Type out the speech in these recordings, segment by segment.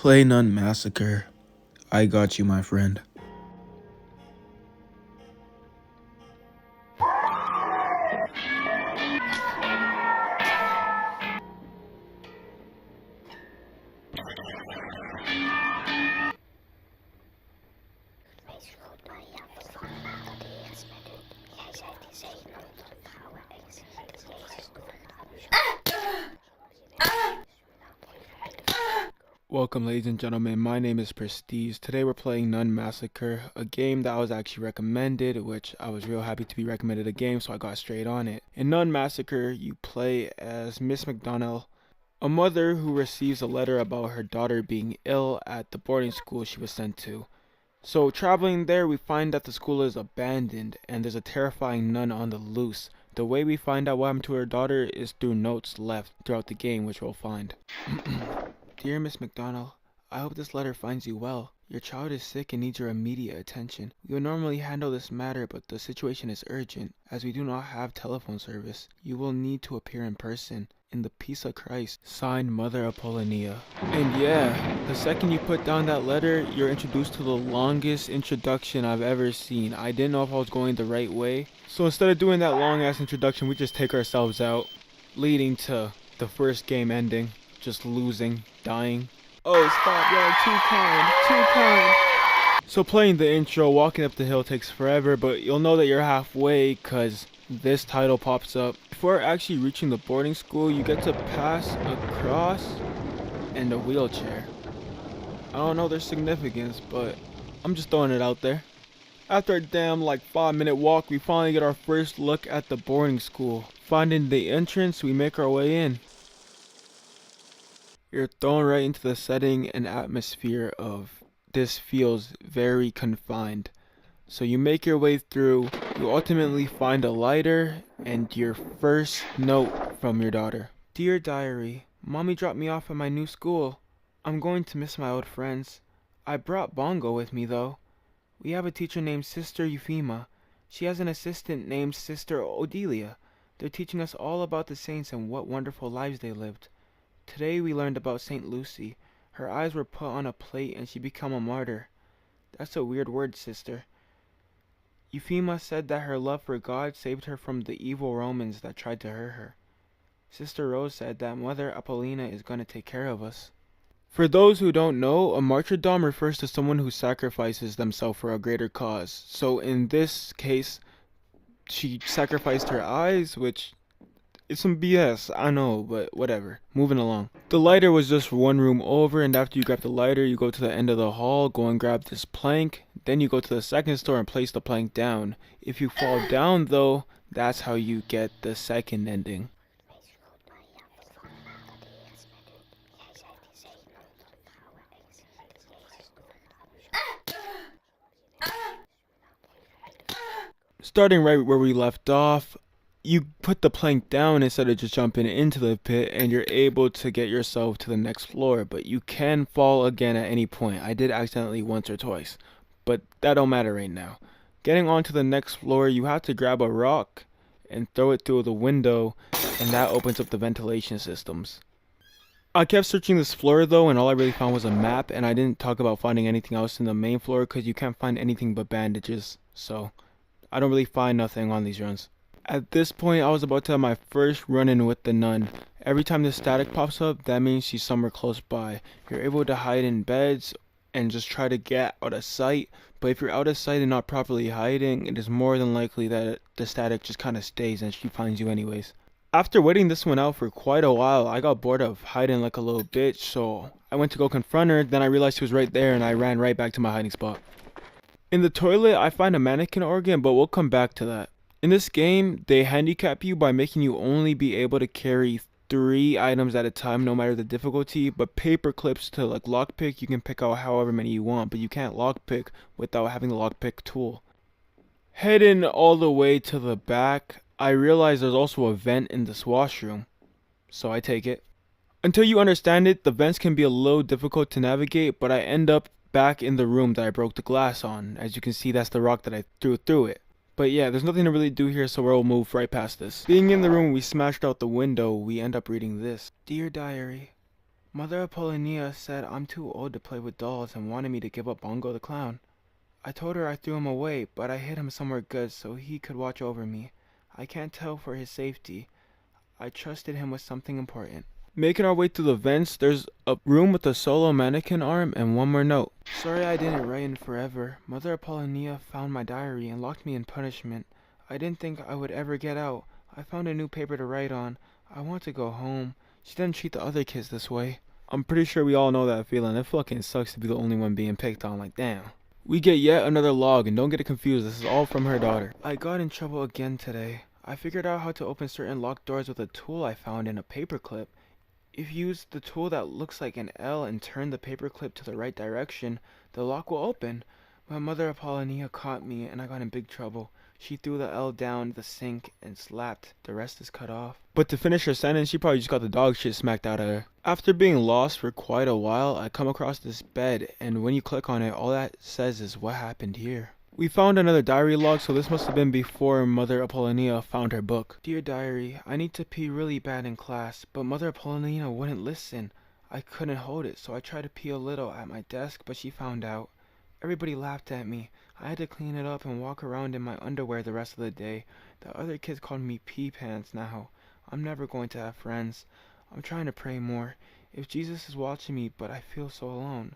Play Nun Massacre. I got you, my friend. Welcome, ladies and gentlemen, my name is Prestige. Today we're playing Nun Massacre, a game that was actually recommended, which I was real happy to be recommended a game, so I got straight on it. In Nun Massacre, you play as Miss McDonnell, a mother who receives a letter about her daughter being ill at the boarding school she was sent to. So traveling there, we find that the school is abandoned, and there's a terrifying nun on the loose. The way we find out what happened to her daughter is through notes left throughout the game, which we'll find. Dear Miss McDonnell, I hope this letter finds you well. Your child is sick and needs your immediate attention. We would normally handle this matter, but the situation is urgent. As we do not have telephone service, you will need to appear in person. In the peace of Christ. Signed, Mother Apollonia. And yeah, the second you put down that letter, you're introduced to the longest introduction I've ever seen. I didn't know if I was going the right way. So instead of doing that long ass introduction, we just take ourselves out, leading to the first game ending. Just losing, dying. Oh, stop, you're like too kind. So playing the intro, walking up the hill takes forever, but you'll know that you're halfway cause this title pops up. Before actually reaching the boarding school, you get to pass a cross and a wheelchair. I don't know their significance, but I'm just throwing it out there. After a damn 5-minute walk, we finally get our first look at the boarding school. Finding the entrance, we make our way in. You're thrown right into the setting and atmosphere of this feels very confined. So you make your way through, you ultimately find a lighter and your first note from your daughter. Dear Diary, Mommy dropped me off at my new school. I'm going to miss my old friends. I brought Bongo with me though. We have a teacher named Sister Euphema. She has an assistant named Sister Odelia. They're teaching us all about the saints and what wonderful lives they lived. Today we learned about Saint Lucy. Her eyes were put on a plate and she became a martyr. That's a weird word, sister. Euphema said that her love for God saved her from the evil Romans that tried to hurt her. Sister Rose said that Mother Apollina is going to take care of us. For those who don't know, a martyrdom refers to someone who sacrifices themselves for a greater cause. So in this case, she sacrificed her eyes, which it's some BS, I know, but whatever. Moving along. The lighter was just one room over, and after you grab the lighter, you go to the end of the hall, go and grab this plank. Then you go to the second store and place the plank down. If you fall down, though, that's how you get the second ending. Starting right where we left off, you put the plank down instead of just jumping into the pit, and you're able to get yourself to the next floor, but you can fall again at any point. I did accidentally once or twice, but that don't matter right now. Getting onto the next floor, you have to grab a rock and throw it through the window, and that opens up the ventilation systems. I kept searching this floor though, and all I really found was a map, and I didn't talk about finding anything else in the main floor because you can't find anything but bandages, so I don't really find nothing on these runs. At this point, I was about to have my first run-in with the nun. Every time the static pops up, that means she's somewhere close by. You're able to hide in beds and just try to get out of sight, but if you're out of sight and not properly hiding, it is more than likely that the static just kind of stays and she finds you anyways. After waiting this one out for quite a while, I got bored of hiding like a little bitch, so I went to go confront her, then I realized she was right there and I ran right back to my hiding spot. In the toilet, I find a mannequin organ, but we'll come back to that. In this game, they handicap you by making you only be able to carry 3 items at a time, no matter the difficulty, but paper clips to lockpick, you can pick out however many you want, but you can't lockpick without having the lockpick tool. Heading all the way to the back, I realize there's also a vent in this washroom, so I take it. Until you understand it, the vents can be a little difficult to navigate, but I end up back in the room that I broke the glass on. As you can see, that's the rock that I threw through it. But yeah, there's nothing to really do here, so we'll move right past this. Being in the room we smashed out the window, we end up reading this. Dear Diary, Mother Apollonia said I'm too old to play with dolls and wanted me to give up Bongo the Clown. I told her I threw him away, but I hid him somewhere good so he could watch over me. I can't tell for his safety. I trusted him with something important. Making our way through the vents, there's a room with a solo mannequin arm and one more note. Sorry I didn't write in forever. Mother Apollonia found my diary and locked me in punishment. I didn't think I would ever get out. I found a new paper to write on. I want to go home. She didn't treat the other kids this way. I'm pretty sure we all know that feeling. It fucking sucks to be the only one being picked on, like damn. We get yet another log, and don't get it confused, this is all from her daughter. I got in trouble again today. I figured out how to open certain locked doors with a tool I found in a paperclip. If you use the tool that looks like an L and turn the paperclip to the right direction, the lock will open. My mother Apollonia caught me and I got in big trouble. She threw the L down the sink and slapped. The rest is cut off. But to finish her sentence, she probably just got the dog shit smacked out of her. After being lost for quite a while, I come across this bed, and when you click on it, all that says is what happened here. We found another diary log, so this must have been before Mother Apollonia found her book. Dear diary, I need to pee really bad in class, but Mother Apollonia wouldn't listen. I couldn't hold it, so I tried to pee a little at my desk, but she found out. Everybody laughed at me. I had to clean it up and walk around in my underwear the rest of the day. The other kids called me pee pants now. I'm never going to have friends. I'm trying to pray more. If Jesus is watching me, but I feel so alone.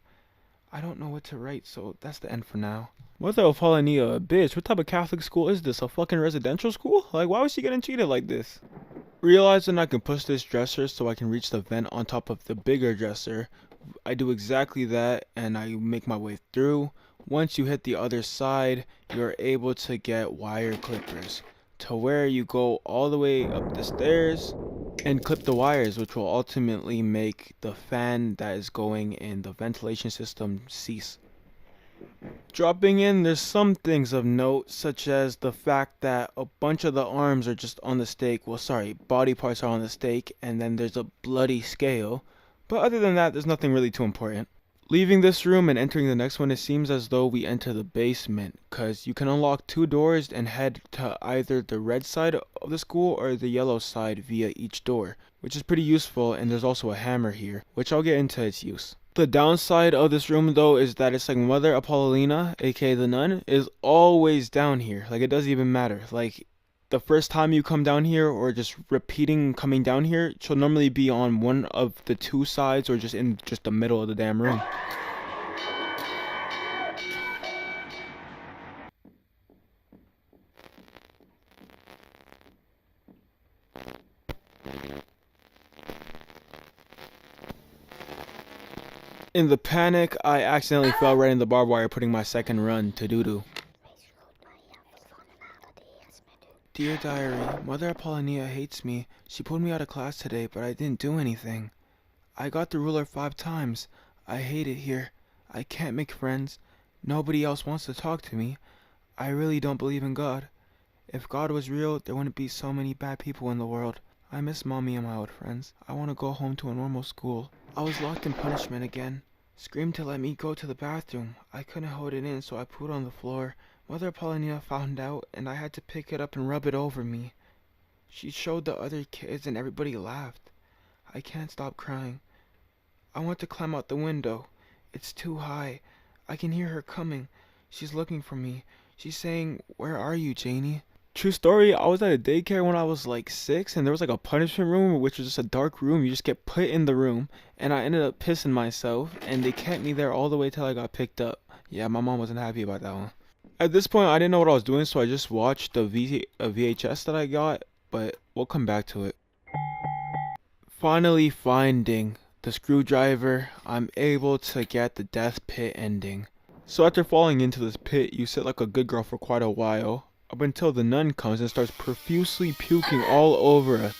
I don't know what to write, so that's the end for now. Mother Apollonia, bitch, what type of Catholic school is this? A fucking residential school? Like, why was she getting treated like this? Realizing I can push this dresser so I can reach the vent on top of the bigger dresser, I do exactly that and I make my way through. Once you hit the other side, you're able to get wire clippers to where you go all the way up the stairs and clip the wires, which will ultimately make the fan that is going in the ventilation system cease. Dropping in, there's some things of note, such as the fact that a bunch of the arms are just on the stake. Well, sorry, body parts are on the stake, and then there's a bloody scale. But other than that, there's nothing really too important. Leaving this room and entering the next one, it seems as though we enter the basement, cause you can unlock 2 doors and head to either the red side of the school or the yellow side via each door, which is pretty useful, and there's also a hammer here, which I'll get into its use. The downside of this room though is that it's like Mother Apollina, aka the nun, is always down here. Like, it doesn't even matter. Like, the first time you come down here or just repeating coming down here, she'll normally be on one of the 2 sides or just in just the middle of the damn room. In the panic, I accidentally fell right in the barbed wire, putting my second run to doo-doo. Dear diary, Mother Apollonia hates me. She pulled me out of class today, but I didn't do anything. I got the ruler 5 times. I hate it here. I can't make friends. Nobody else wants to talk to me. I really don't believe in God. If God was real, there wouldn't be so many bad people in the world. I miss Mommy and my old friends. I want to go home to a normal school. I was locked in punishment again. Screamed to let me go to the bathroom. I couldn't hold it in, so I pooed on the floor. Mother Apollonia found out, and I had to pick it up and rub it over me. She showed the other kids, and everybody laughed. I can't stop crying. I want to climb out the window. It's too high. I can hear her coming. She's looking for me. She's saying, "Where are you, Janie?" True story, I was at a daycare when I was like 6, and there was like a punishment room, which was just a dark room. You just get put in the room, and I ended up pissing myself, and they kept me there all the way till I got picked up. Yeah, my mom wasn't happy about that one. At this point, I didn't know what I was doing, so I just watched the VHS that I got, but we'll come back to it. Finally finding the screwdriver, I'm able to get the death pit ending. So after falling into this pit, you sit like a good girl for quite a while, up until the nun comes and starts profusely puking all over us.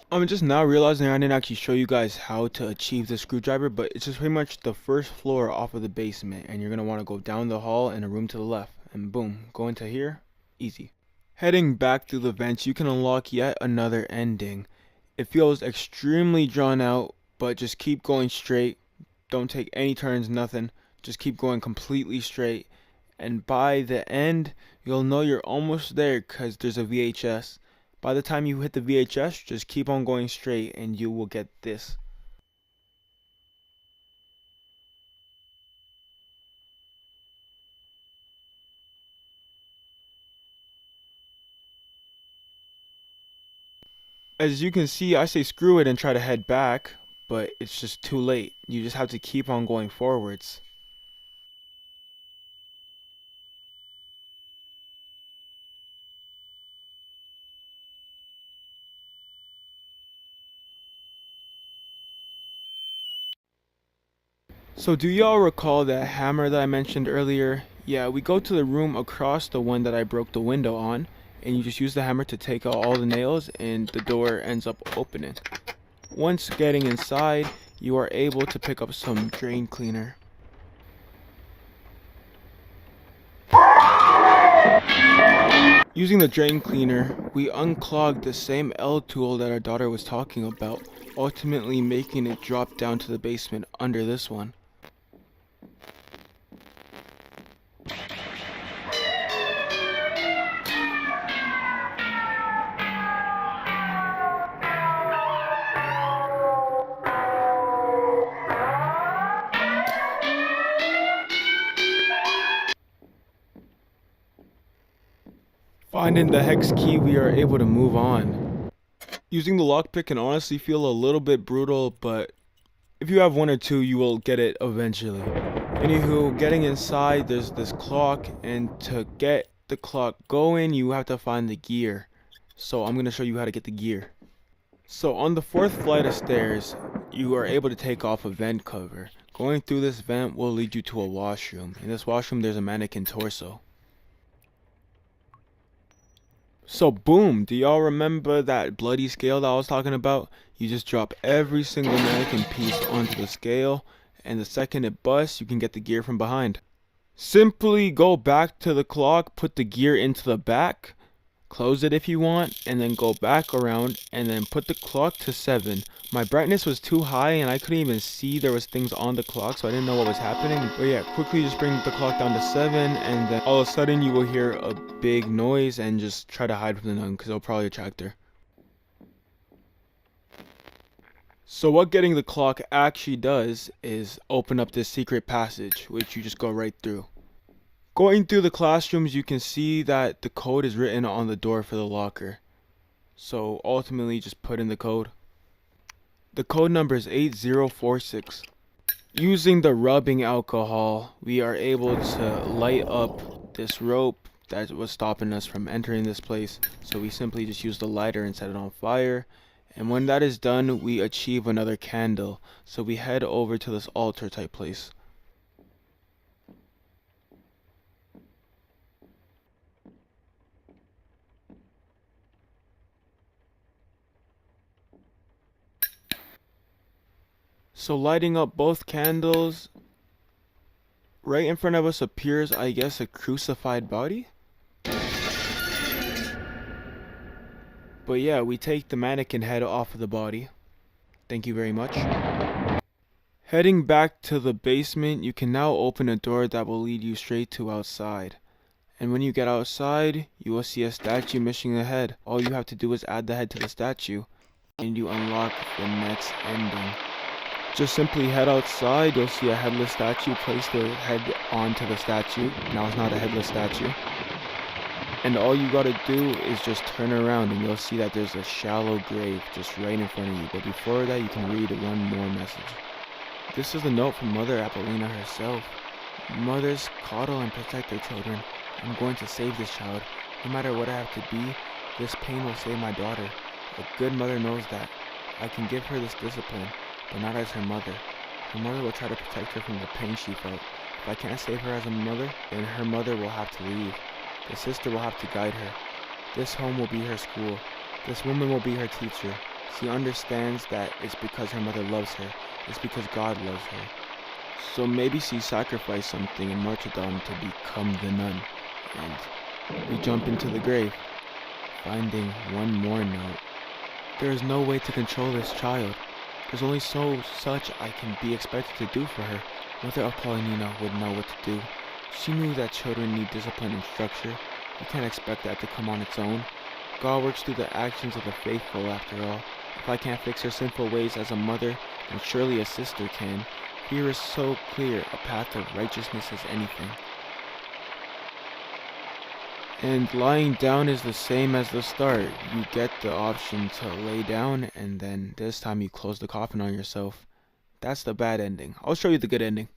I'm just now realizing I didn't actually show you guys how to achieve the screwdriver, but it's just pretty much the first floor off of the basement, and you're going to want to go down the hall and a room to the left, and boom, go into here, easy. Heading back through the vents, you can unlock yet another ending. It feels extremely drawn out, but just keep going straight, don't take any turns, nothing, just keep going completely straight, And by the end, you'll know you're almost there because there's a VHS. By the time you hit the VHS, just keep on going straight and you will get this. As you can see, I say screw it and try to head back, but it's just too late. You just have to keep on going forwards. So do y'all recall that hammer that I mentioned earlier? Yeah, we go to the room across the one that I broke the window on, and you just use the hammer to take out all the nails and the door ends up opening. Once getting inside, you are able to pick up some drain cleaner. Using the drain cleaner, we unclogged the same L tool that our daughter was talking about, ultimately making it drop down to the basement under this one. Finding the hex key, we are able to move on. Using the lockpick can honestly feel a little bit brutal, but if you have one or two, you will get it eventually. Anywho, getting inside, there's this clock, and to get the clock going, you have to find the gear. So I'm going to show you how to get the gear. So on the 4th flight of stairs, you are able to take off a vent cover. Going through this vent will lead you to a washroom. In this washroom, there's a mannequin torso. So boom, do y'all remember that bloody scale that I was talking about? You just drop every single mannequin piece onto the scale, and the second it busts, you can get the gear from behind. Simply go back to the clock, put the gear into the back, close it if you want, and then go back around and then put the clock to 7. My brightness was too high and I couldn't even see there was things on the clock, so I didn't know what was happening. But yeah, quickly just bring the clock down to 7, and then all of a sudden you will hear a big noise, and just try to hide from the nun because it'll probably attract her. So what getting the clock actually does is open up this secret passage, which you just go right through. Going through the classrooms, you can see that the code is written on the door for the locker. So ultimately just put in the code. The code number is 8046. Using the rubbing alcohol, we are able to light up this rope that was stopping us from entering this place. So we simply just use the lighter and set it on fire. And when that is done, we achieve another candle. So we head over to this altar type place. So lighting up both candles, right in front of us appears, I guess, a crucified body? But yeah, we take the mannequin head off of the body. Thank you very much. Heading back to the basement, you can now open a door that will lead you straight to outside. And when you get outside, you will see a statue missing a head. All you have to do is add the head to the statue, and you unlock the next ending. Just simply head outside, you'll see a headless statue. Place the head onto the statue. Now it's not a headless statue. And all you gotta do is just turn around and you'll see that there's a shallow grave just right in front of you. But before that, you can read one more message. This is a note from Mother Apollina herself. Mothers coddle and protect their children. I'm going to save this child. No matter what I have to be, this pain will save my daughter. A good mother knows that. I can give her this discipline, but not as her mother. Her mother will try to protect her from the pain she felt. If I can't save her as a mother, then her mother will have to leave. The sister will have to guide her. This home will be her school. This woman will be her teacher. She understands that it's because her mother loves her. It's because God loves her. So maybe she sacrificed something in martyrdom to become the nun. And we jump into the grave, finding one more note. There is no way to control this child. There's only such I can be expected to do for her. Mother Apollina would know what to do. She knew that children need discipline and structure. You can't expect that to come on its own. God works through the actions of the faithful, after all. If I can't fix her sinful ways as a mother, then surely a sister can. Here is so clear, a path of righteousness as anything. And lying down is the same as the start. You get the option to lay down, and then this time you close the coffin on yourself. That's the bad ending. I'll show you the good ending.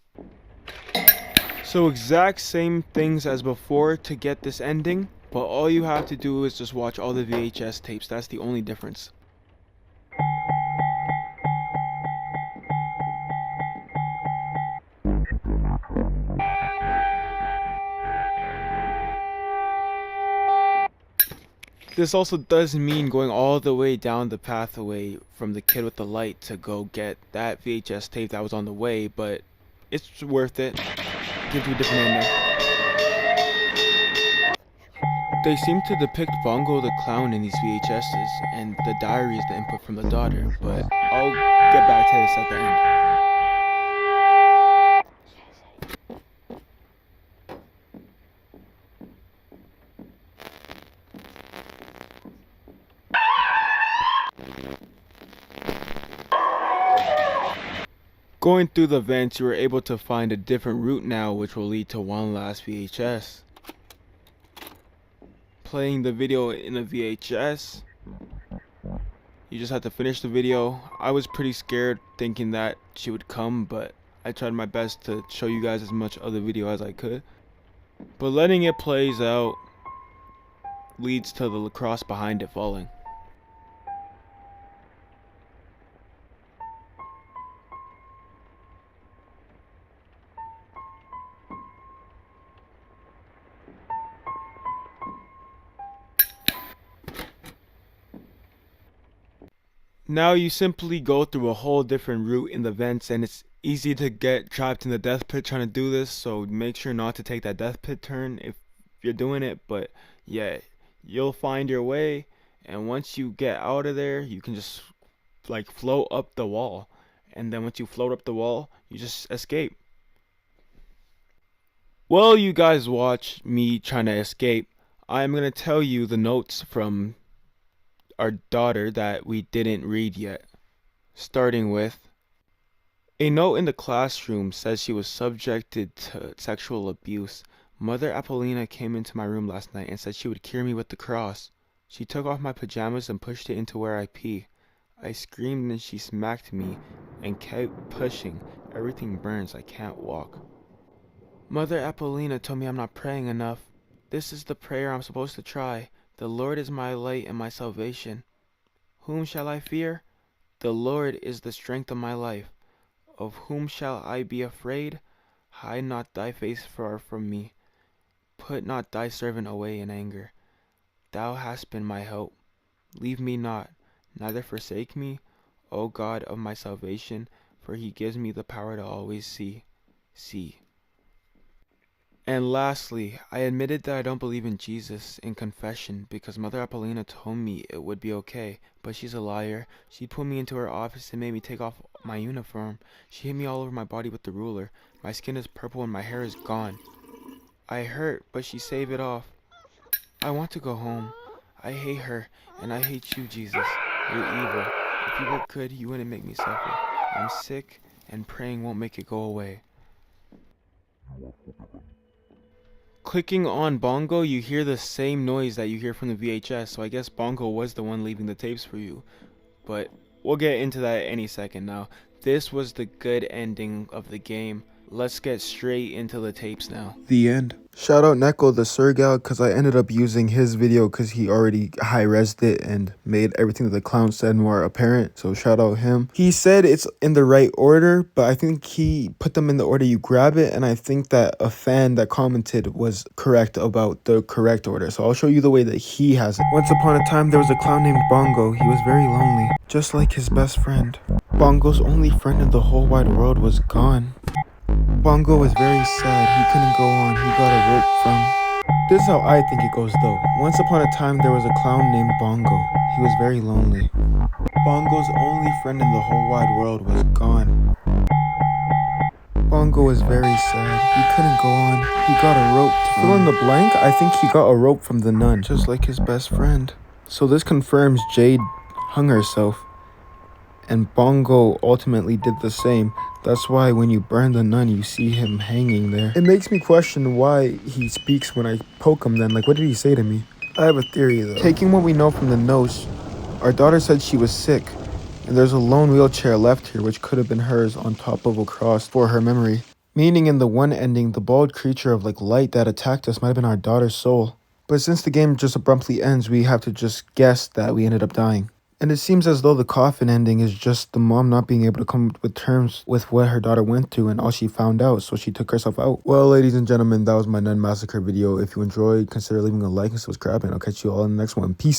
So exact same things as before to get this ending, but all you have to do is just watch all the VHS tapes. That's the only difference. This also does mean going all the way down the pathway from the kid with the light to go get that VHS tape that was on the way, but it's worth it. Gives you a different ending. They seem to depict Bongo the Clown in these VHSs, and the diary is the input from the daughter, but I'll get back to this at the end. Going through the vents, you were able to find a different route now, which will lead to one last VHS. Playing the video in the VHS, you just have to finish the video. I was pretty scared thinking that she would come, but I tried my best to show you guys as much of the video as I could. But letting it plays out leads to the lacrosse behind it falling. Now you simply go through a whole different route in the vents, and it's easy to get trapped in the death pit trying to do this, so make sure not to take that death pit turn if you're doing it. But yeah, you'll find your way, and once you get out of there, you can just like float up the wall, and then once you float up the wall, you just escape. Well, you guys watch me trying to escape. I'm gonna tell you the notes from our daughter that we didn't read yet. Starting with, a note in the classroom says she was subjected to sexual abuse. Mother Apollina came into my room last night and said she would cure me with the cross. She took off my pajamas and pushed it into where I pee. I screamed and she smacked me and kept pushing. Everything burns. I can't walk. Mother Apollina told me I'm not praying enough. This is the prayer I'm supposed to try. The Lord is my light and my salvation. Whom shall I fear? The Lord is the strength of my life. Of whom shall I be afraid? Hide not thy face far from me. Put not thy servant away in anger. Thou hast been my help. Leave me not, neither forsake me, O God of my salvation, for he gives me the power to always see. And lastly, I admitted that I don't believe in Jesus in confession because Mother Apollina told me it would be okay, but she's a liar. She put me into her office and made me take off my uniform. She hit me all over my body with the ruler. My skin is purple and my hair is gone. I hurt, but she saved it off. I want to go home. I hate her, and I hate you, Jesus. You're evil. If you were good, you wouldn't make me suffer. I'm sick, and praying won't make it go away. Clicking on Bongo, you hear the same noise that you hear from the VHS, so I guess Bongo was the one leaving the tapes for you. But we'll get into that any second now. This was the good ending of the game. Let's get straight into the tapes now. The end. Shout out Neko the Surgal because I ended up using his video because he already high-resed it and made everything that the clown said more apparent. So shout out him. He said it's in the right order, but I think he put them in the order you grab it, and I think that a fan that commented was correct about the correct order. So I'll show you the way that he has it. Once upon a time, there was a clown named Bongo. He was very lonely, just like his best friend. Bongo's only friend in the whole wide world was gone. Bongo was very sad. He couldn't go on. He got a rope from... This is how I think it goes though. Once upon a time there was a clown named Bongo. He was very lonely. Bongo's only friend in the whole wide world was gone. Bongo is very sad. He couldn't go on. He got a rope. To fill in the blank, I think he got a rope from the nun, just like his best friend. So this confirms Jade hung herself, and Bongo ultimately did the same. That's why when you burn the nun, you see him hanging there. It makes me question why he speaks when I poke him then. Like, what did he say to me? I have a theory though. Taking what we know from the notes, our daughter said she was sick, and there's a lone wheelchair left here which could have been hers on top of a cross for her memory. Meaning in the one ending, the bald creature of like light that attacked us might have been our daughter's soul. But since the game just abruptly ends, we have to just guess that we ended up dying. And it seems as though the coffin ending is just the mom not being able to come with terms with what her daughter went through and all she found out, so she took herself out. Well, ladies and gentlemen, that was my Nun Massacre video. If you enjoyed, consider leaving a like and subscribing. I'll catch you all in the next one. Peace.